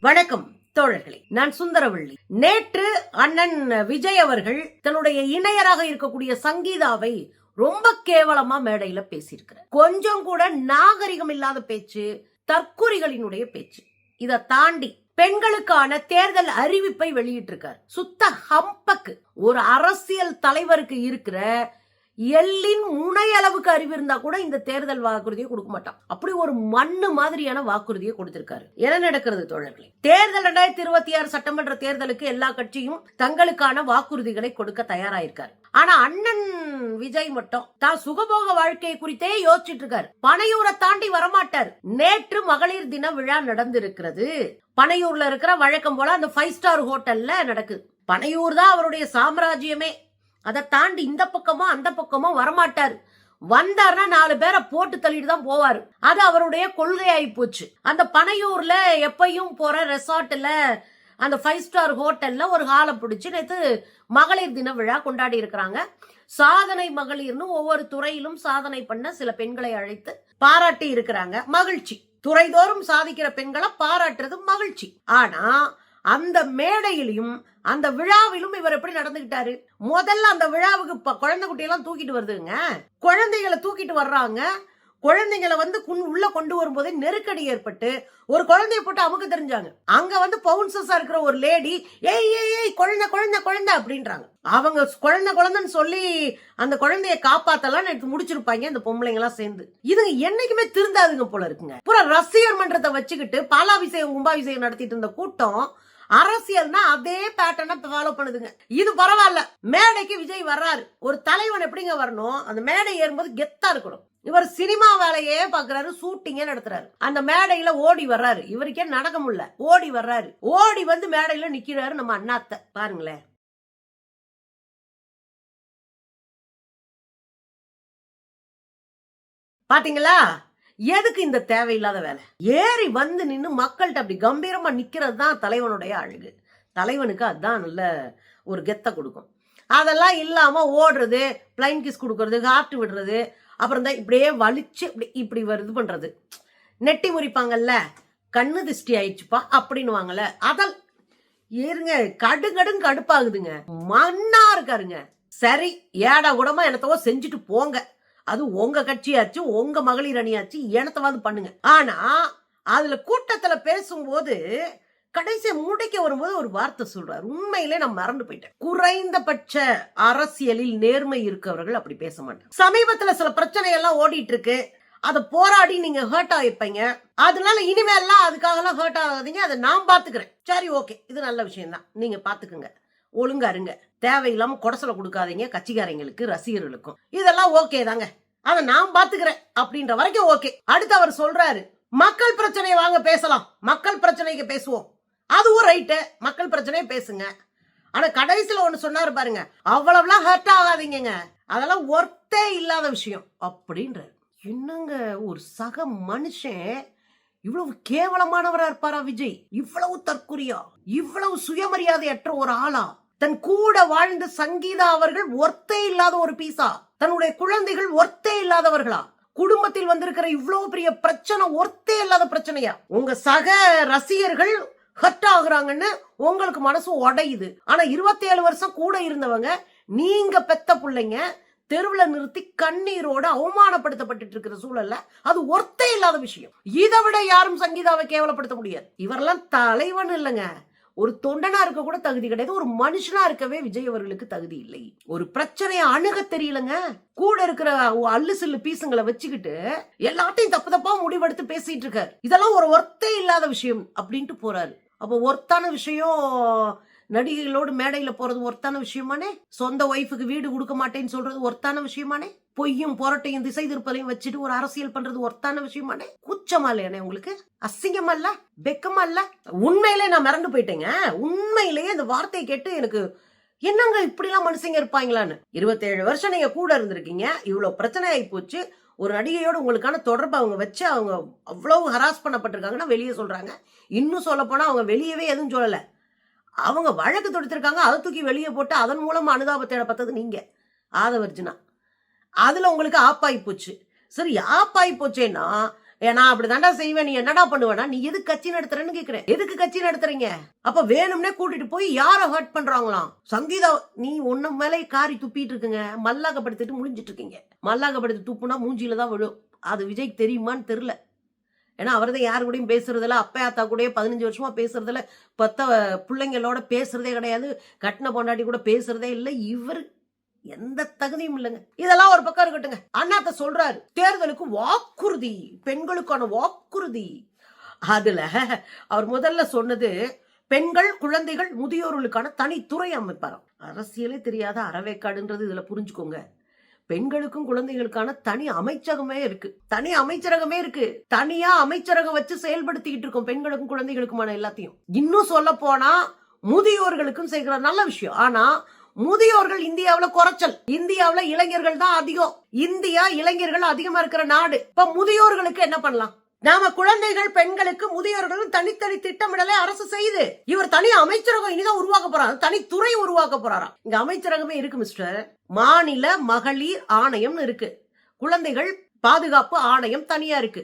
வணக்கம் தோழர்களே, நான் சுந்தரவள்ளி. நேற்று அண்ணன் விஜய் அவர்கள் தன்னுடைய இணையராக இருக்கக்கூடிய சங்கீதாவை ரொம்ப கேவலமா மேடையில பேசியிருக்கிறார். கொஞ்சம் கூட நாகரிகம் இல்லாத பேச்சு, தற்குறிகளினுடைய பேச்சு. இதை தாண்டி பெண்களுக்கான தேர்தல் அறிவிப்பை வெளியிட்டிருக்கார். சுத்த ஹம்பக்கு. ஒரு அரசியல் தலைவருக்கு இருக்கிற எல்லின் முனை அளவுக்கு அறிவு இருந்தா கூட இந்த தேர்தல் வாக்குறுதியை கொடுக்க மாட்டான். அப்படி ஒரு மண்ணு மாதிரியான வாக்குறுதியை கொடுத்திருக்காரு. என்ன நடக்கிறது தோழர்களே? தேர்தல் 2026 சட்டமன்ற தேர்தலுக்கு எல்லா கட்சியும் தங்களுக்கான வாக்குறுதிகளை கொடுக்க தயாராயிருக்காரு. ஆனா அண்ணன் விஜய் மட்டும் தான் சுகபோக வாழ்க்கை குறித்தே யோசிச்சுட்டு இருக்காரு. பனையூரை தாண்டி வரமாட்டார். நேற்று மகளிர் தின விழா நடந்திருக்கிறது. பனையூர்ல இருக்கிற வழக்கம் போல அந்த 5 ஸ்டார் ஹோட்டல்ல நடக்குது. பனையூர் தான் அவருடைய சாம்ராஜ்யமே. அதை தாண்டி இந்த பக்கமோ அந்த பக்கமோ வரமாட்டாரு. வந்தார்னா 4 பேரை போட்டு தள்ளிட்டு தான் போவாரு. அது அவருடைய கொள்கையாயி போச்சு. அந்த பனையூர்ல எப்பயும் போற ரெசார்ட்ல அந்த 5 ஸ்டார் ஹோட்டல்ல ஒரு ஹாலை பிடிச்சு நேற்று மகளிர் தின விழா கொண்டாடி இருக்கிறாங்க. சாதனை மகளிர்னு ஒவ்வொரு துறையிலும் சாதனை பண்ண சில பெண்களை அழைத்து பாராட்டி இருக்கிறாங்க. மகிழ்ச்சி. துறைதோறும் சாதிக்கிற பெண்களை பாராட்டுறது மகிழ்ச்சி. ஆனா அந்த மேடையிலும் அந்த விழாவிலும் இவர் எப்படி நடந்துகிட்டாரு? முதல்ல அந்த விழாவுக்கு குழந்தை குட்டியெல்லாம் தூக்கிட்டு வருதுங்க. குழந்தைகளை தூக்கிட்டு வர்றாங்க. குழந்தைங்களை உள்ள கொண்டு வரும்போதே நெருக்கடி ஏற்பட்டு ஒரு குழந்தைய போட்டு அமுக்க தெரிஞ்சாங்க. அங்க பவுன்சஸா இருக்கிற ஒரு லேடி ஏய் ஏய் ஏய் குழந்தை குழந்தை குழந்தை அப்படின்றாங்க. அவங்க குழந்தைன்னு சொல்லி அந்த குழந்தைய காப்பாத்தலாம் எடுத்து முடிச்சிருப்பாங்க அந்த பொம்பளைங்க எல்லாம் சேர்ந்து. இதுங்க என்னைக்குமே திருந்தாதுங்க போல இருக்குங்க. பூரா ரசிகர் மன்றத்தை வச்சுக்கிட்டு பாலாபிஷேகம் கும்பாபிஷேகம் நடத்திட்டு இருந்த கூட்டம் அரசியல்னா அதே பேட்டர்னை ஃபாலோ பண்ணுதுங்க. இது பரவாயில்ல. மேடைக்கு விஜய் வர்றாரு. ஒரு தலைவன் எப்படிங்க வரணும்? அந்த மேடை ஏறும்போது கெத்தா இருக்கணும். இவர் சினிமா வேலையே பாக்குறாரு, ஷூட்டிங்கே நடத்துறாரு. அந்த மேடையில ஓடி வர்றாரு. இவருக்கே நடக்க முடியல. ஓடி வர்றாரு. ஓடி வந்து மேடையில நிக்கிறாரு நம்ம அண்ணாத்த. பாருங்களேன். பாத்தீங்களா? எதுக்கு இந்த தேவையில்லாத வேலை? ஏறி வந்து நின்று மக்கள்கிட்ட அப்படி கம்பீரமா நிக்கிறது தான் தலைவனுடைய அழகு. தலைவனுக்கு அதுதான் நல்ல ஒரு கெத்த கொடுக்கும். அதெல்லாம் இல்லாம ஓடுறது, பிளைன் கிஸ் கொடுக்கறது, ஹார்ட் விடுறது, அப்புறம் தான் இப்படியே வலிச்சு இப்படி இது பண்றது, நெட்டி முறிப்பாங்கல்ல, கண்ணு திஷ்டி ஆயிடுச்சுப்பா அப்படின்னுவாங்கல்ல, அதல் ஏறுங்க. கடுங்கடுங்க கடுப்பாகுதுங்க. மண்ணா இருக்காருங்க. சரி, ஏடா கூடமா என்னத்தவோ செஞ்சுட்டு போங்க. அது உங்க கட்சியாச்சு, உங்க மகளிர் அணியாச்சு, எனத்தவாது பண்ணுங்க. ஆனா அதுல கூட்டத்துல பேசும்போது கடைசி முடிக்க வரும்போது ஒரு வார்த்தை சொல்றாரு. உண்மையிலே நான் மறந்து போயிட்டேன். குறைந்தபட்ச அரசியலில் நேர்மை இருக்கவர்கள் அப்படி பேச மாட்டாங்க. சமீபத்துல சில பிரச்சனை எல்லாம் ஓடிட்டு இருக்கு. அதை போராடி நீங்க ஹர்ட் ஆயிப்பீங்க. அதனால இனிமேல்லாம் அதுக்காக எல்லாம் ஹர்ட் ஆகாதீங்க. அதை நான் பாத்துக்கிறேன். சரி, ஓகே, இது நல்ல விஷயம் தான். நீங்க பாத்துக்குங்க. ஒழுங்கா இருங்க. தேவையில்லாம கொடசலை கொடுக்காதீங்க கட்சிக்காரங்களுக்கு, ரசிகர்களுக்கும். இதெல்லாம் ஓகே தாங்க. அதை நான் பாத்துக்கிறேன் அப்படின்ற வரைக்கும் ஓகே. அடுத்து அவர் சொல்றாரு, மக்கள் பிரச்சனையை வாங்க பேசலாம், மக்கள் பிரச்சனைக்கு பேசுவோம். அதுவும் ரைட்டு, மக்கள் பிரச்சனையை பேசுங்க. ஆனா கடைசியில ஒண்ணு சொன்னாரு பாருங்க, அவ்வளவுலாம் ஹர்ட் ஆகாதீங்க, அதெல்லாம் ஒர்த்தே இல்லாத விஷயம் அப்படின்றாரு. என்னங்க ஒரு சக மனுஷன் இவ்வளவு கேவலமானவரா இருப்பாரா விஜய்? இவ்வளவு தற்குறியா, இவ்வளவு சுயமரியாதையற்ற ஒரு ஆளா? தன் கூட வாழ்ந்த சங்கீதா அவர்கள் ஒர்த்தே இல்லாத ஒரு பீஸா? தன்னுடைய குழந்தைகள் ஒர்த்தே இல்லாதவர்களா? குடும்பத்தில் வந்திருக்கிற இவ்வளவு பெரிய பிரச்சனை ஒர்த்தே இல்லாத பிரச்சனையா? உங்க சக ரசிகர்கள் ஹர்ட் ஆகுறாங்கன்னு உங்களுக்கு மனசு உடையுது. ஆனா 27 வருஷம் கூட இருந்தவங்க, நீங்க பெத்த பிள்ளைங்க தெருவுல நிறுத்தி கண்ணீரோட அவமானப்படுத்தப்பட்டு இருக்கிற சூழல்ல அது ஒர்த்தே இல்லாத விஷயம். இதை விட யாரும் சங்கீதாவை கேவலப்படுத்த முடியாது. இவரெல்லாம் தலைவன் இல்லைங்க. ஒரு தொண்டனா இருக்க கூட தகுதி கிடையாது. ஒரு மனுஷனா இருக்கவே விஜய் அவர்களுக்கு தகுதி இல்லை. ஒரு பிரச்சனையை அணுக தெரியலங்க. கூட இருக்கிற அல்லு சில்லு பீசுங்களை வச்சுக்கிட்டு எல்லாத்தையும் தப்பு தப்பா முடிவெடுத்து பேசிட்டு இருக்காரு. இதெல்லாம் ஒரு ஒர்த்தே இல்லாத விஷயம் அப்படின்ட்டு போறாரு. அப்போ ஒர்த்தான விஷயம் நடிகைகளோடு மேடையில போறது ஒர்த்தான விஷயமானே? சொந்த ஒய்ஃபுக்கு வீடு கொடுக்க மாட்டேன்னு சொல்றது ஒர்த்தான விஷயமானே? பொய்யும் புரட்டையும் திசை திருப்பலையும் வச்சுட்டு ஒரு அரசியல் பண்றது ஒர்த்தான விஷயமானே? கூச்சமா இல்லையானே உங்களுக்கு? அசிங்கமா இல்ல? வெக்கமா இல்ல? உண்மையிலே நான் மறந்து போயிட்டேங்க. உண்மையிலேயே இந்த வார்த்தையை கேட்டு எனக்கு என்னங்க இப்படி எல்லாம் மனுஷங்க இருப்பாங்களான்னு. 27 வருஷம் நீங்க கூட இருந்திருக்கீங்க. இவ்வளவு பிரச்சனை ஆகி போச்சு. ஒரு நடிகையோட உங்களுக்கான தொடர்பு அவங்க வச்சு அவங்க அவ்வளவு ஹராஸ் பண்ணப்பட்டிருக்காங்கன்னா வெளியே சொல்றாங்க. இன்னும் சொல்ல போனா அவங்க வெளியவே எதுவும் சொல்லல. அவங்க வழக்கு தொடுத்திருக்காங்க. அதை தூக்கி வெளியே போட்டு அதன் மூலமா அனுதாபத்தை பார்த்தது நீங்க, ஆதவர்ஜுனா. அதுல உங்களுக்கு ஆப்பாயி போச்சு. சரி, ஆப்பாயி போச்சேன்னா ஏன்னா அப்படிதான்டா செய்வேன். நீ என்னடா பண்ணுவேனா? நீ எதுக்கு கட்சி நடத்துறேன்னு கேக்குறேன். எதுக்கு கட்சி நடத்துறீங்க? அப்ப வேணும்னே கூட்டிட்டு போய் யார ஹர்ட் பண்றாங்களாம்? சங்கீதா நீ ஒண்ணு மேலே காரி துப்பிட்டு இருக்குங்க. மல்லாக்கப்படுத்திட்டு முடிஞ்சிட்டு இருக்கீங்க. மல்லாக்கப்படுத்தி துப்புனா மூஞ்சில தான் விழும். அது விஜய்க்கு தெரியுமான்னு தெரியல. ஏன்னா அவர்தான் யாரு கூடயும் பேசுறதில்ல. அப்பா ஆத்தா கூடயே 15 வருஷமா பேசுறதில்ல. பெத்த பிள்ளைங்களோட பேசுறதே கிடையாது. கட்டின பொண்டாட்டி கூட பேசுறதே இல்ல. இவரு எந்த தகுதியும் இல்லைங்க. இதெல்லாம் ஒரு பக்கம் இருக்கட்டுங்க. அண்ணாத்த சொல்றாரு தேர்தலுக்கு வாக்குறுதி, பெண்களுக்கான வாக்குறுதி. அதுல அவர் முதல்ல சொன்னது பெண்கள், குழந்தைகள், முதியோர்களுக்கான தனித்துறை அமைப்பாராம். அரசியலே தெரியாத அறவேக்காடுன்றது இதுல புரிஞ்சுக்கோங்க. பெண்களுக்கும் குழந்தைகளுக்கான தனி அமைச்சகமே இருக்கு. தனி அமைச்சரகமே இருக்கு. தனியா அமைச்சரகம் வச்சு செயல்படுத்திக்கிட்டு இருக்கோம் பெண்களுக்கும் குழந்தைகளுக்குமான எல்லாத்தையும். இன்னும் சொல்ல போனா முதியோர்களுக்கும் செய்கிற நல்ல விஷயம். ஆனா முதியோர்கள் இந்தியாவுல குறைச்சல். இந்தியாவுல இளைஞர்கள் தான் அதிகம். இந்தியா இளைஞர்கள் அதிகமா இருக்கிற நாடு. இப்ப முதியோர்களுக்கு என்ன பண்ணலாம்? நாம குழந்தைகள், பெண்களுக்கு, முதியோர்களும் தனித்தனி திட்டமிடலை அரசு செய்து இவர் தனி அமைச்சரகம் இனிதான் உருவாக்க போறாரு. தனித்துறை உருவாக்க போறாராம். இங்க அமைச்சரகமே இருக்கு மிஸ்டர். மாநில மகளிர் ஆணையம் இருக்கு. குழந்தைகள் பாதுகாப்பு ஆணையம் தனியா இருக்கு.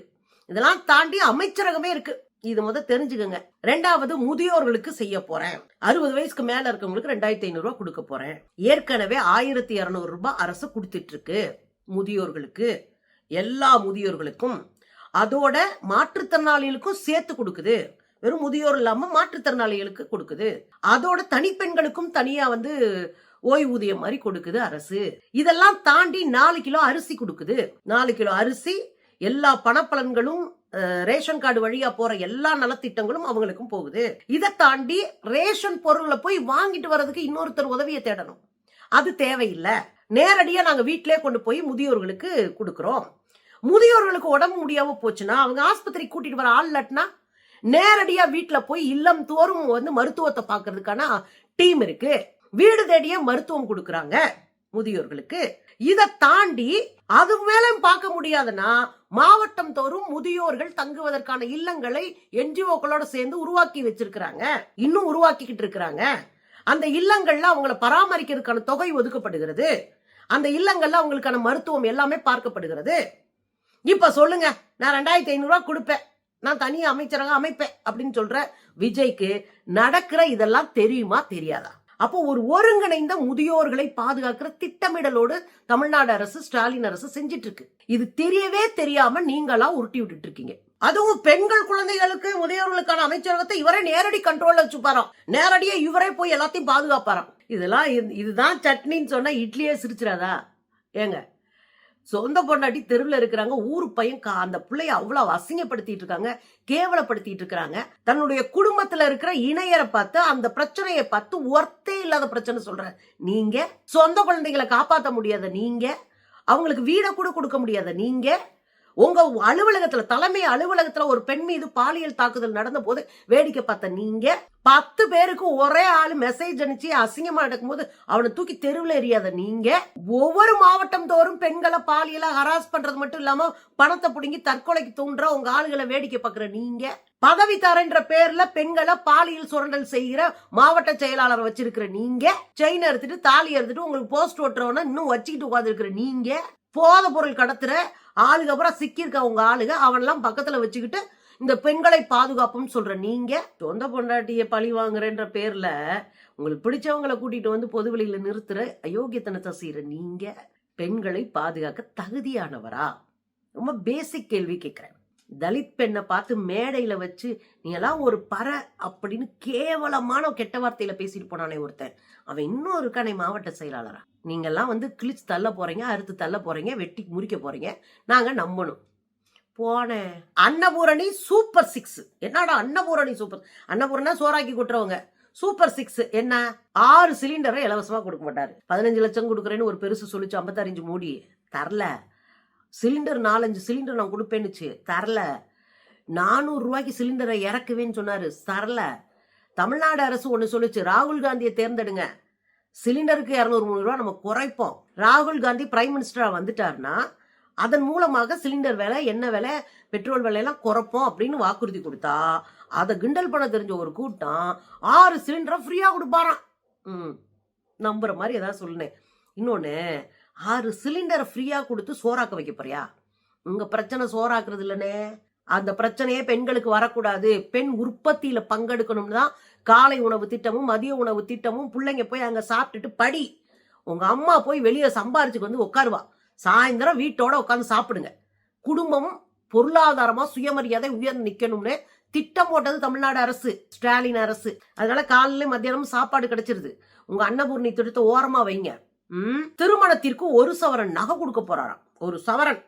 இதெல்லாம் தாண்டி அமைச்சரகமே இருக்கு. இது முதல் தெரிஞ்சுக்கங்க. ரெண்டாவது, முதியோர்களுக்கு செய்ய போறேன். 60 வயசுக்கு மேல இருக்கவங்களுக்கு 2500 ரூபாய் கொடுக்க போறேன். ஏற்கனவே 1200 ரூபாய் அரசு கொடுத்துட்டு இருக்கு முதியோர்களுக்கு. எல்லா முதியோர்களுக்கும். அதோட மாற்றுத்திறனாளிகளுக்கும் சேர்த்து கொடுக்குது. வெறும் முதியோர் இல்லாம மாற்றுத்திறனாளிகளுக்கு கொடுக்குது. அதோட தனிப்பெண்களுக்கும் தனியா ஓய்வூதியம் மாதிரி கொடுக்குது அரசு. இதெல்லாம் தாண்டி 4 கிலோ அரிசி கொடுக்குது. 4 கிலோ அரிசி, எல்லா பணப்பலன்களும், ரேஷன் கார்டு வழியா போற எல்லா நலத்திட்டங்களும் அவங்களுக்கும் போகுது. இதை தாண்டி ரேஷன் பொருளை போய் வாங்கிட்டு வர்றதுக்கு இன்னொருத்தர் உதவியை தேடணும். அது தேவையில்லை. நேரடியா நாங்க வீட்டிலே கொண்டு போய் முதியோர்களுக்கு கொடுக்கிறோம். முதியோர்களுக்கு உடம்பு முடியாம போச்சுன்னா அவங்க ஆஸ்பத்திரி கூட்டிட்டு வர ஆள் இல்லாட்டினா நேரடியா வீட்டுல போய் இல்லம் தோறும் மருத்துவத்தை பாக்குறதுக்கான டீம் இருக்கு. வீடு தேடிய மருத்துவம் கொடுக்கறாங்க முதியோர்களுக்கு. இதை தாண்டி அது மேல பார்க்க முடியாதுன்னா மாவட்டம் தோறும் முதியோர்கள் தங்குவதற்கான இல்லங்களை என்ஜிஓக்களோட சேர்ந்து உருவாக்கி வச்சிருக்கிறாங்க. இன்னும் உருவாக்கிக்கிட்டு இருக்கிறாங்க. அந்த இல்லங்கள்ல அவங்களை பராமரிக்கிறதுக்கான தொகை ஒதுக்கப்படுகிறது. அந்த இல்லங்கள்ல அவங்களுக்கான மருத்துவம் எல்லாமே பார்க்கப்படுகிறது. இப்ப சொல்லுங்க, நான் 2500 ரூபாய் கொடுப்பேன், நான் தனியா அமைச்சரகம் அமைப்பேன் அப்படின்னு சொல்ற விஜய்க்கு நடக்கிற இதெல்லாம் தெரியுமா தெரியாதா? அப்போ ஒரு ஒருங்கிணைந்த முதியோர்களை பாதுகாக்கிற திட்டமிடலோடு தமிழ்நாடு அரசு, ஸ்டாலின் அரசு செஞ்சிட்டு இருக்கு. இது தெரியவே தெரியாம நீங்களா உருட்டி விட்டுட்டு இருக்கீங்க. அதுவும் பெண்கள், குழந்தைகளுக்கு, முதியோர்களுக்கான அமைச்சரகத்தை இவரே நேரடி கண்ட்ரோல்ல வச்சுப்பாராம். நேரடியா இவரே போய் எல்லாத்தையும் பாதுகாப்பாராம். இதெல்லாம் இதுதான் சட்னின்னு சொன்னா இட்லியே சிரிச்சிடாதா? ஏங்க, சொந்த பொண்டாட்டி தெருவில் இருக்கிறாங்க, ஊரு பையன் அந்த பிள்ளைய அவ்வளவு அசிங்கப்படுத்திட்டு இருக்காங்க, கேவலப்படுத்திட்டு இருக்காங்க. தன்னுடைய குடும்பத்துல இருக்கிற இணையரை பார்த்து அந்த பிரச்சனையை பார்த்து ஒர்த்தே இல்லாத பிரச்சனை சொல்ற நீங்க, சொந்த குழந்தைகளை காப்பாற்ற முடியாத நீங்க, அவங்களுக்கு வீட கூட கொடுக்க முடியாத நீங்க, உங்க அலுவலகத்துல, தலைமை அலுவலகத்துல ஒரு பெண் மீது பாலியல் தாக்குதல் நடந்த போது வேடிக்கை பார்த்த நீங்க, 10 பேருக்கு ஒரே ஆளு மெசேஜ் அனுப்பிச்சு அசிங்கமா நடக்கும்போது அவனை தூக்கி தெருவில் எறியாத நீங்க, ஒவ்வொரு மாவட்டம் தோறும் பெண்களை பாலியலா ஹராஸ் பண்றது மட்டும் இல்லாம பணத்தை புடுங்கி தற்கொலைக்கு தூண்டுற உங்க ஆளுகளை வேடிக்கை பார்க்கிற நீங்க, பதவி தரன்ற பேர்ல பெண்களை பாலியல் சுரண்டல் செய்கிற மாவட்ட செயலாளர் வச்சிருக்கிற நீங்க, செயின் எடுத்துட்டு தாலி எடுத்துட்டு உங்களுக்கு போஸ்ட் ஓட்டுறவன இன்னும் வச்சுக்கிட்டு உட்கார்ந்து இருக்கிற நீங்க, போத பொருள் கடத்துற ஆளுக்கு அப்புறம் சிக்கியிருக்க உங்க ஆளுக அவனெல்லாம் பக்கத்துல வச்சுக்கிட்டு இந்த பெண்களை பாதுகாப்புன்னு சொல்ற நீங்க, சொந்த பொண்டாட்டிய பழி வாங்குறன்ற பேர்ல உங்களுக்கு பிடிச்சவங்களை கூட்டிட்டு பொதுவெளியில நிறுத்துற அயோக்கியத்தனத்தை செய்யற நீங்க பெண்களை பாதுகாக்க தகுதியானவரா? ரொம்ப பேசிக் கேள்வி கேட்கிறேன். தலித் பெண்ணை பார்த்து மேடையில வச்சு நீ எல்லாம் ஒரு பற அப்படின்னு கேவலமான கெட்ட வார்த்தையில பேசிட்டு போனானே ஒருத்தன், அவன் இன்னும் இருக்கானே மாவட்ட செயலாளரா? நீங்க எல்லாம் கிழிச்சு தள்ள போறீங்க, அறுத்து தள்ள போறீங்க, வெட்டி முறிக்க போறீங்க, நாங்க நம்பணும். போனேன் அன்னபூரணி சூப்பர் 6. என்னடா அன்னபூரணி சூப்பர்? அன்னபூரணா சோறாக்கி கொட்டுறவங்க. சூப்பர் 6 என்ன? 6 சிலிண்டரை இலவசமா கொடுக்க மாட்டாரு. 15 லட்சம் கொடுக்குறேன்னு ஒரு பெருசு சொல்லிச்சு, 56 இன்ச் மூடி தரல. சிலிண்டர் 4-5 சிலிண்டர் நான் கொடுப்பேன்னுச்சு, தரல. 400 ரூபாய்க்கு சிலிண்டரை இறக்குவேன்னு சொன்னாரு, தரல. தமிழ்நாடு அரசு ஒண்ணு சொல்லுச்சு, ராகுல் காந்தியை தேர்ந்தெடுங்க, சிலிண்டருக்கு 200-300 ரூபாய் நம்ம குறைப்போம். ராகுல் காந்தி பிரைம் மினிஸ்டரா வந்துட்டாருன்னா அதன் மூலமாக சிலிண்டர் விலை, எண்ணெய் விலை, பெட்ரோல் விலையெல்லாம் குறைப்போம் அப்படின்னு வாக்குறுதி கொடுத்தா அதை கிண்டல் பண்ண தெரிஞ்ச ஒரு கூட்டம் 6 சிலிண்டரை ஃப்ரீயா கொடுப்பாராம். நம்புற மாதிரி ஏதாவது சொல்லுனேன். இன்னொன்னு, 6 சிலிண்டரை ஃப்ரீயா கொடுத்து சோறாக்க வைக்க போறியா? உங்க பிரச்சனை சோறாக்குறது இல்லனே. அந்த பிரச்சனையே பெண்களுக்கு வரக்கூடாது, பெண் உற்பத்தியில பங்கெடுக்கணும்னு தான் காலை உணவு திட்டமும் மதிய உணவு திட்டமும். பிள்ளைங்க போய் அங்க சாப்பிட்டுட்டு படி. உங்க அம்மா போய் வெளியே சம்பாரிச்சுக்கு வந்து உட்காருவா, சாயந்தரம் வீட்டோட உட்காந்து சாப்பிடுங்க. குடும்பம் பொருளாதாரமா சுயமரியாதை உயர்ந்து நிக்கணும்னு திட்டம் போட்டது தமிழ்நாடு அரசு, ஸ்டாலின் அரசு. அதனால காலையில மத்தியானம் சாப்பாடு கிடைச்சிருது. உங்க அன்னபூர்ணி திட்டத்தை ஓரமா வைங்க. திருமணத்திற்கு 1 சவரன் நகை கொடுக்க போறாராம். 1 சவரன்.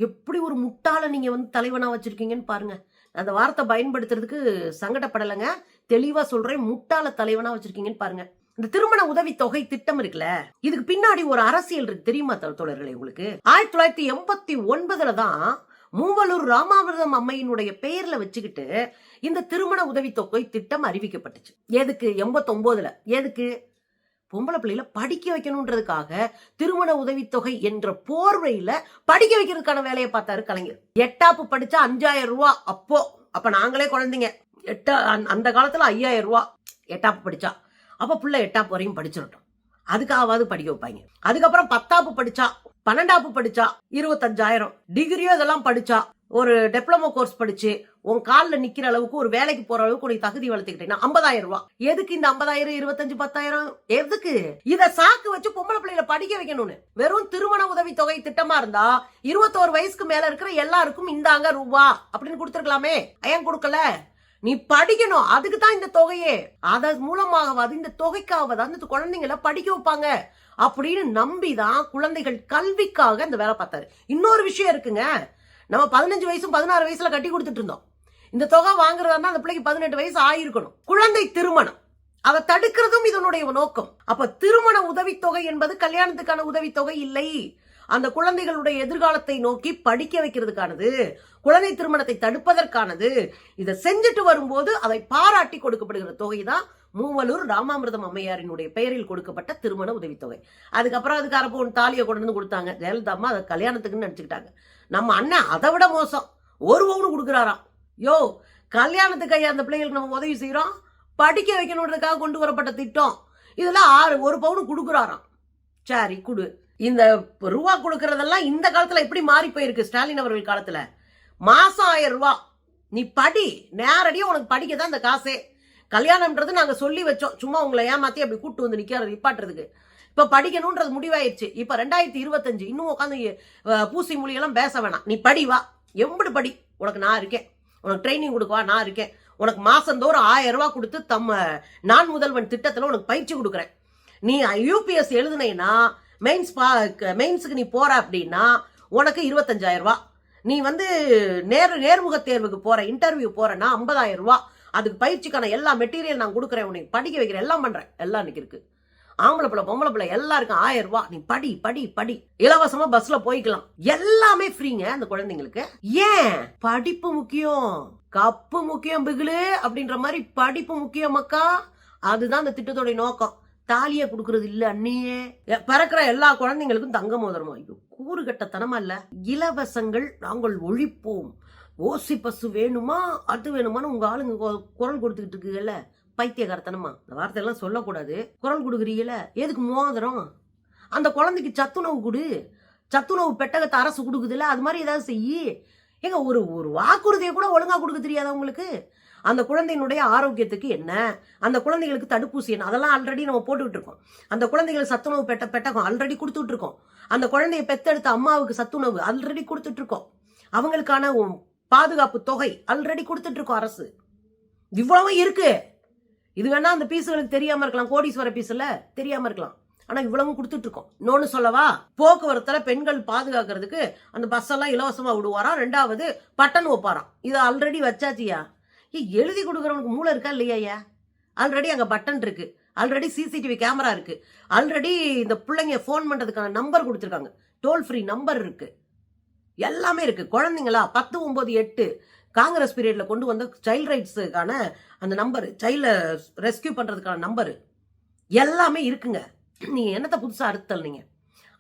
எப்படி ஒரு முட்டாள நீங்க வந்து தலைவனா வச்சிருக்கீங்கன்னு பாருங்க. அந்த வார்த்தை பயன்படுத்துறதுக்கு சங்கடப்படலைங்க, தெளிவா சொல்றேன். முட்டாள தலைவனா வச்சிருக்கீங்கன்னு பாருங்க. இந்த திருமண உதவி தொகை திட்டம் இருக்குல்ல, இதுக்கு பின்னாடி ஒரு அரசியல் இருக்கு தெரியுமா தோழர்களே உங்களுக்கு? 1989 தான் மூவலூர் ராமாமிர்தம் அம்மையினுடைய பெயர்ல வச்சுக்கிட்டு இந்த திருமண உதவி தொகை திட்டம் அறிவிக்கப்பட்டுச்சு. எதுக்கு? 89ல. எதுக்கு? பொம்பளை பிள்ளைல படிக்க வைக்கணும்ன்றதுக்காக திருமண உதவித்தொகை என்ற போர்வையில படிக்க வைக்கிறதுக்கான வேலையை பார்த்தாரு கலைஞர். 8ஆப்பு படிச்சா 5000 ரூபாய். அப்ப நாங்களே குழந்தைங்க. அந்த காலத்துல 5000 ரூபாய் 8ஆப்பு படிச்சா. அப்ப புள்ள 8ஆப்பு வரையும் படிச்சிடட்டும், அதுக்காவது படிக்க வைப்பாங்க. அதுக்கப்புறம் 10ஆப்பு படிச்சா, 12ஆப்பு படிச்சா 25,000. டிகிரியோ இதெல்லாம் படிச்சா, ஒரு டிப்ளமோ கோர்ஸ் படிச்சு உன் காலில் நிக்கிற அளவுக்கு ஒரு வேலைக்கு போற அளவுக்கு உனக்கு தகுதி வளர்த்துக்கிட்டீங்கன்னா 50,000 ரூபாய். எதுக்கு இந்த 50,000, 25, 10,000? எதுக்கு? இத சாக்கு வச்சு பொம்பளை பிள்ளைகளை படிக்க வைக்கணும்னு. வெறும் திருமண உதவி தொகை திட்டமா இருந்தா 21 வயசுக்கு மேல இருக்கிற எல்லாருக்கும் இந்தாங்க ரூபா அப்படின்னு கொடுத்துருக்கலாமே. ஏன் கொடுக்கல? நீ படிக்கணும், அதுக்கு தான் இந்த தொகையே. அதன் மூலமாகவாது இந்த தொகைக்காவது அந்த குழந்தைங்களை படிக்க வைப்பாங்க அப்படின்னு நம்பிதான் குழந்தைகள் கல்விக்காக இந்த வேலை பார்த்தாரு. இன்னொரு விஷயம் இருக்குங்க, நம்ம 15 வயசும் 16 வயசுல கட்டி கொடுத்துட்டு இருந்தோம். இந்த தொகை வாங்குறதா அந்த பிள்ளைக்கு 18 வயசு ஆயிருக்கணும். குழந்தை திருமணம் அதை தடுக்கிறதும் இதனுடைய நோக்கம். அப்ப திருமண உதவித்தொகை என்பது கல்யாணத்துக்கான உதவித்தொகை இல்லை, அந்த குழந்தைகளுடைய எதிர்காலத்தை நோக்கி படிக்க வைக்கிறதுக்கானது, குழந்தை திருமணத்தை தடுப்பதற்கானது. இதை செஞ்சுட்டு வரும்போது அதை பாராட்டி கொடுக்கப்படுகிற தொகை தான் மூவலூர் ராமாமிர்தம் அம்மையாரினுடைய பெயரில் கொடுக்கப்பட்ட திருமண உதவித்தொகை. அதுக்கப்புறம் அதுக்கு அரப்போன் தாலியை கொண்டு வந்து கொடுத்தாங்க. ஜெயலலிதா அம்மா அதை கல்யாணத்துக்குன்னு நினைச்சுக்கிட்டாங்க. நம்ம அண்ணன் அதை விட மோசம், 1 பவுன் கொடுக்குறாராம். யோ, கல்யாணத்துக்கு ஐயா அந்த பிள்ளைகளுக்கு நம்ம உதவி செய்யறோம், படிக்க வைக்கணுன்றதுக்காக கொண்டு வரப்பட்ட திட்டம். இதுல 1 பவுன் கொடுக்குறாராம். சரி குடு. இந்த ரூபா கொடுக்கறதெல்லாம் இந்த காலத்துல எப்படி மாறி போயிருக்கு? ஸ்டாலின் அவர்கள் காலத்துல மாசம் 1000 ரூபாய். நீ படி, நேரடியா உனக்கு படிக்க தான் இந்த காசே. கல்யாணம்ன்றது நாங்க சொல்லி வச்சோம், சும்மா உங்களை ஏமாத்தி அப்படி கூட்டு வந்து நிப்பாட்டுறதுக்கு. இப்ப படிக்கணும்ன்றது முடிவாயிருச்சு. இப்ப 2025 இன்னும் உட்காந்து பூசி மொழியெல்லாம் பேச வேணாம். நீ படி, வா, எம்படி படி, உனக்கு நான் இருக்கேன், உனக்கு ட்ரைனிங் கொடுக்கவா நான் இருக்கேன், உனக்கு மாசந்தோறும் 1000 ரூபாய் கொடுத்து நான் முதல்வன் திட்டத்துல உனக்கு பயிற்சி கொடுக்குறேன். நீ யூபிஎஸ் எழுதுனா மெயின்ஸுக்கு நீ போற அப்படின்னா உனக்கு 25,000 ரூபாய். நீ வந்து நேர்முக தேர்வுக்கு போற, இன்டர்வியூ போறன்னா 50,000 ரூபாய். அதுக்கு பயிற்சிக்கான எல்லா மெட்டீரியல் நான் கொடுக்குறேன், உனக்கு படிக்க வைக்கிறேன், எல்லாம் பண்றேன். எல்லாம் இன்னைக்கு இருக்கு. ஆம்பளை பிள்ளை பொம்பளை பிள்ளை எல்லாருக்கும் 1000 ரூபாய். நீ படி படி படி, இலவசமா பஸ்ல போய்க்கலாம், எல்லாமே ஃப்ரீங்க அந்த குழந்தைங்களுக்கு. ஏன்? படிப்பு முக்கியம், கப்பு முக்கியம் பிகிலு அப்படின்ற மாதிரி படிப்பு முக்கியம் மக்கா. அதுதான் அந்த திட்டத்தோட நோக்கம். தாலியை கொடுக்கறது இல்ல அண்ணியே. பிறக்கிற எல்லா குழந்தைங்களுக்கும் தங்க மோதிரமா? ஐயோ, கூறுகட்டத்தனமா இல்ல? இலவசங்கள் நாங்கள் ஒழிப்போம், ஓசி பசு வேணுமா அது வேணுமான்னு உங்க ஆளுங்க குரல் கொடுத்துக்கிட்டு இருக்குல்ல, பைத்தியகாரத்தனமா. இந்த வார்த்தையெல்லாம் சொல்லக்கூடாது. குரல் கொடுக்குறீங்கள, எதுக்கு மோதிரம்? அந்த குழந்தைக்கு சத்துணவு கொடு, சத்துணவு பெட்டகத்தை அரசு கொடுக்குதுல்ல, அது மாதிரி ஏதாவது செய்யி. ஏங்க, ஒரு வாக்குறுதியை கூட ஒழுங்கா கொடுக்க தெரியாத உங்களுக்கு? அந்த குழந்தையினுடைய ஆரோக்கியத்துக்கு என்ன, அந்த குழந்தைகளுக்கு தடுப்பூசி என்ன, அதெல்லாம் ஆல்ரெடி நம்ம போட்டுக்கிட்டு இருக்கோம். அந்த குழந்தைகளுக்கு சத்துணவு பெட்டகம் ஆல்ரெடி கொடுத்துட்டு இருக்கோம். அந்த குழந்தைய பெத்தெடுத்த அம்மாவுக்கு சத்துணவு ஆல்ரெடி கொடுத்துட்டு இருக்கோம். அவங்களுக்கான பாதுகாப்பு தொகை ஆல்ரெடி கொடுத்துட்டு இருக்கோம் அரசு. இவ்வளவு இருக்கு. இது வேணா அந்த பீஸுகளுக்கு தெரியாம இருக்கலாம், கோடீஸ்வர பீஸ்ல தெரியாம இருக்கலாம், ஆனா இவ்வளவு கொடுத்துட்டு இருக்கோம். இன்னொன்னு சொல்லவா, போக்குவரத்துல பெண்கள் பாதுகாக்கிறதுக்கு அந்த பஸ் எல்லாம் இலவசமா விடுவாராம். 2வது பட்டன் வைப்பாராம். இது ஆல்ரெடி வச்சாச்சியா? எழுதி கொடுக்கறவனுக்கு மூளை இருக்கா இல்லையா? ஆல்ரெடி அங்க பட்டன் இருக்கு, ஆல்ரெடி சிசிடிவி கேமரா இருக்கு, ஆல்ரெடி இந்த பிள்ளைங்க போன் பண்றதுக்கான நம்பர் கொடுத்துருக்காங்க, டோல் ஃப்ரீ நம்பர் இருக்கு, எல்லாமே இருக்கு. குழந்தைங்களா 10, 9, 8 காங்கிரஸ் பீரியட்ல கொண்டு வந்த சைல்ட் ரைட்ஸுக்கான அந்த நம்பர், சைல்ட ரெஸ்கியூ பண்றதுக்கான நம்பர் எல்லாமே இருக்குங்க. நீங்க என்னத்தை புதுசா அறுத்தல்? நீங்க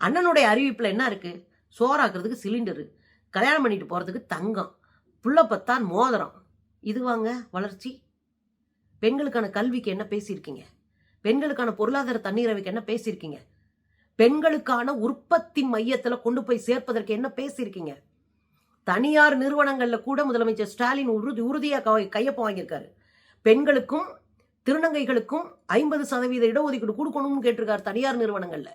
அண்ணனுடைய அறிவிப்புல என்ன இருக்கு? சோறாக்குறதுக்கு சிலிண்டரு, கல்யாணம் பண்ணிட்டு போறதுக்கு தங்கம், புள்ள பத்தான் மோதிரம். இது வாங்க வளர்ச்சி. பெண்களுக்கான கல்விக்கு என்ன பேசியிருக்கீங்க? பெண்களுக்கான பொருளாதார தன்னிறைவுக்கு என்ன பேசியிருக்கீங்க? பெண்களுக்கான உற்பத்தி மையத்துல கொண்டு போய் சேர்ப்பதற்கு என்ன பேசியிருக்கீங்க? தனியார் நிறுவனங்கள்ல கூட முதலமைச்சர் ஸ்டாலின் உறுதியா கையொப்பம் வாங்கியிருக்காரு. பெண்களுக்கும் திருநங்கைகளுக்கும் 50% இடஒதுக்கீடு கொடுக்கணும்னு கேட்டிருக்காரு தனியார் நிறுவனங்கள்ல.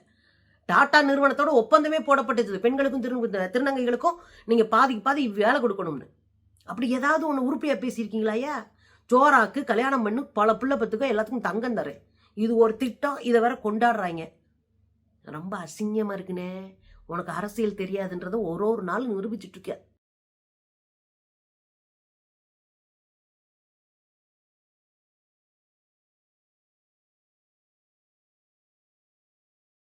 டாடா நிறுவனத்தோட ஒப்பந்தமே போடப்பட்டது. பெண்களுக்கும் திருநங்கைகளுக்கும் நீங்க பாதிக்கு பாதி வேலை கொடுக்கணும்னு. அப்படி ஏதாவது ஒண்ணு உருப்படியா பேசியிருக்கீங்களா ஐயா? ஜோராக்கு கல்யாணம் பண்ணு, பல பிள்ளை பத்துக்கோ, எல்லாத்துக்கும் தங்கம் தரேன். இது ஒரு திட்டம். இதை வேற கொண்டாடுறாங்க. ரொம்ப அசிங்கமா இருக்குனே. உனக்கு அரசியல் தெரியாதுன்றத ஒரு நாள் நிரூபிச்சுட்டு இருக்க.